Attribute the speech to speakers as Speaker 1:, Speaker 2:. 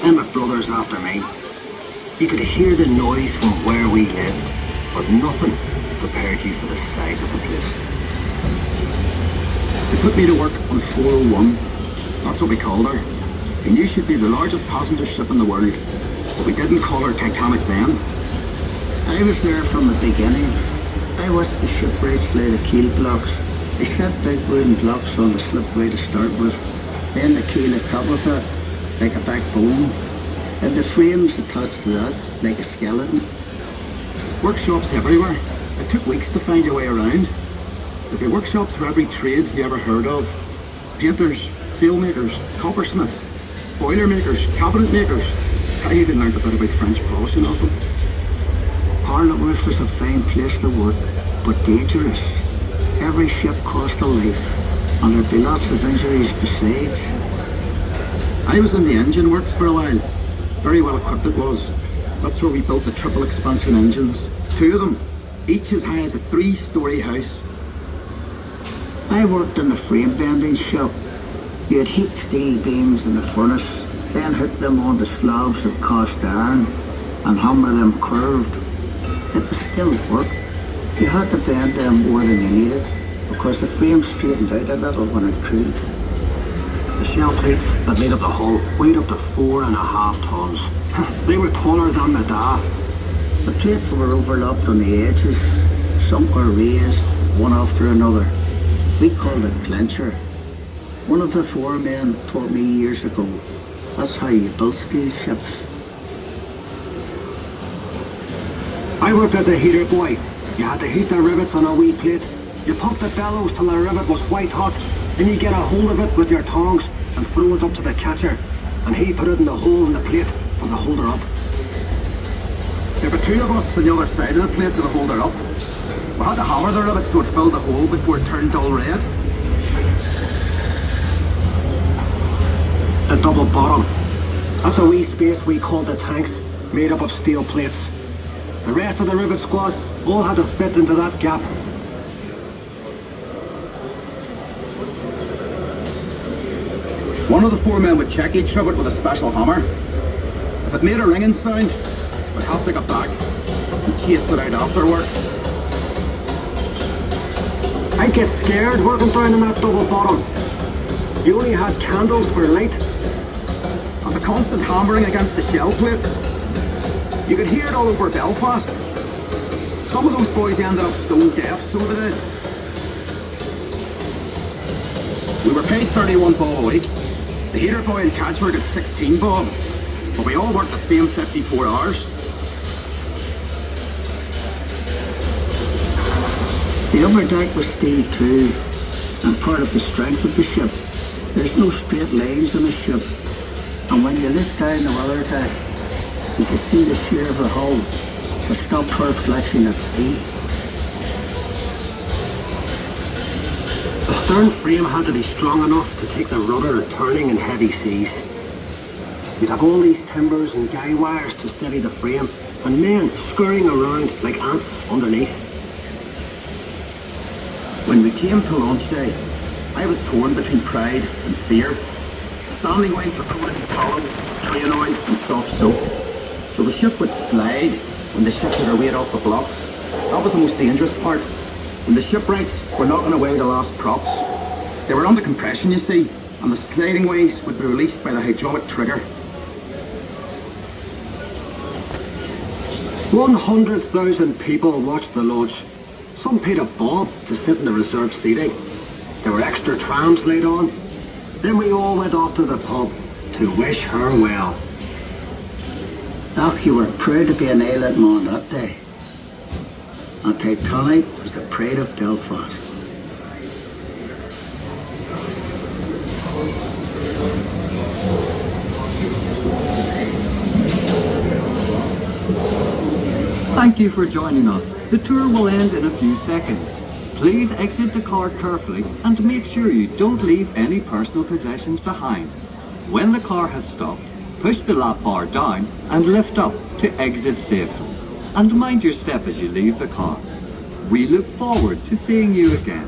Speaker 1: and my brothers after me. You could hear the noise from where we lived, but nothing prepared you for the size of the place.
Speaker 2: They put me to work on 401. That's what we called her. We knew she'd be the largest passenger ship in the world, but we didn't call her Titanic then.
Speaker 3: I was there from the beginning. I watched the shipwrights lay the keel blocks. They set big wooden blocks on the slipway to start with, then the keel atop of it, like a backbone, and the frames attached to that, like a skeleton.
Speaker 2: Workshops everywhere. It took weeks to find your way around. There'd be workshops for every trade you ever heard of. Painters, sailmakers, coppersmiths, boiler makers, cabinet makers. I even learned a bit about French polishing off them.
Speaker 3: Parliament was a fine place to work, but dangerous. Every ship cost a life, and there'd be lots of injuries besides.
Speaker 2: I was in the engine works for a while. Very well equipped it was. That's where we built the triple expansion engines. 2 of them, each as high as a 3-story house.
Speaker 3: I worked in the frame bending shop. You'd heat steel beams in the furnace, then hook them onto slabs of cast iron and hammer them curved. It was skilled work. You had to bend them more than you needed because the frame straightened out a little when it cooled.
Speaker 1: The shell plates that made up the hull weighed up to 4.5 tons. They were taller than the da.
Speaker 3: The plates were overlapped on the edges. Some were raised, one after another. We called it clincher. One of the foremen taught me years ago. That's how you built steel ships.
Speaker 1: I worked as a heater boy. You had to heat the rivets on a wee plate. You pump the bellows till the rivet was white hot. Then you get a hold of it with your tongs and throw it up to the catcher. And he put it in the hole in the plate for the holder up.
Speaker 2: There were 2 of us on the other side of the plate to hold her up. We had to hammer the rivet so it filled the hole before it turned dull red.
Speaker 1: The double bottom. That's a wee space we called the tanks, made up of steel plates. The rest of the rivet squad all had to fit into that gap.
Speaker 2: One of the 4 men would check each rivet with a special hammer. If it made a ringing sound, we'd have to go back and chase it out after work.
Speaker 1: I'd get scared working down in that double bottom. You only had candles for light.
Speaker 2: And the constant hammering against the shell plates. You could hear it all over Belfast. Some of those boys ended up stone deaf, so they did. We were paid 31 bob a week. The heater boy in Catchwork got 16 bob. But we all worked the same 54 hours.
Speaker 3: The upper deck was steel too, and part of the strength of the ship. There's no straight lines in a ship, and when you look down the weather deck, you can see the shear of the hull, but stop her flexing at sea.
Speaker 1: The stern frame had to be strong enough to take the rudder turning in heavy seas. You'd have all these timbers and guy wires to steady the frame, and men scurrying around like ants underneath.
Speaker 2: When we came to launch day, I was torn between pride and fear. The standing wings were coated in tallow, train oil and soft soap. So the ship would slide when the ship had her weight off the blocks. That was the most dangerous part. When the shipwrights were knocking away the last props. They were under compression, you see, and the sliding ways would be released by the hydraulic trigger.
Speaker 1: 100,000 people watched the launch. Some paid a bob to sit in the reserved seating. There were extra trams laid on. Then we all went off to the pub to wish her well.
Speaker 3: Doc, you were proud to be an island man that day. And Titanic was the pride of Belfast.
Speaker 4: Thank you for joining us. The tour will end in a few seconds. Please exit the car carefully and make sure you don't leave any personal possessions behind. When the car has stopped, push the lap bar down and lift up to exit safely. And mind your step as you leave the car. We look forward to seeing you again.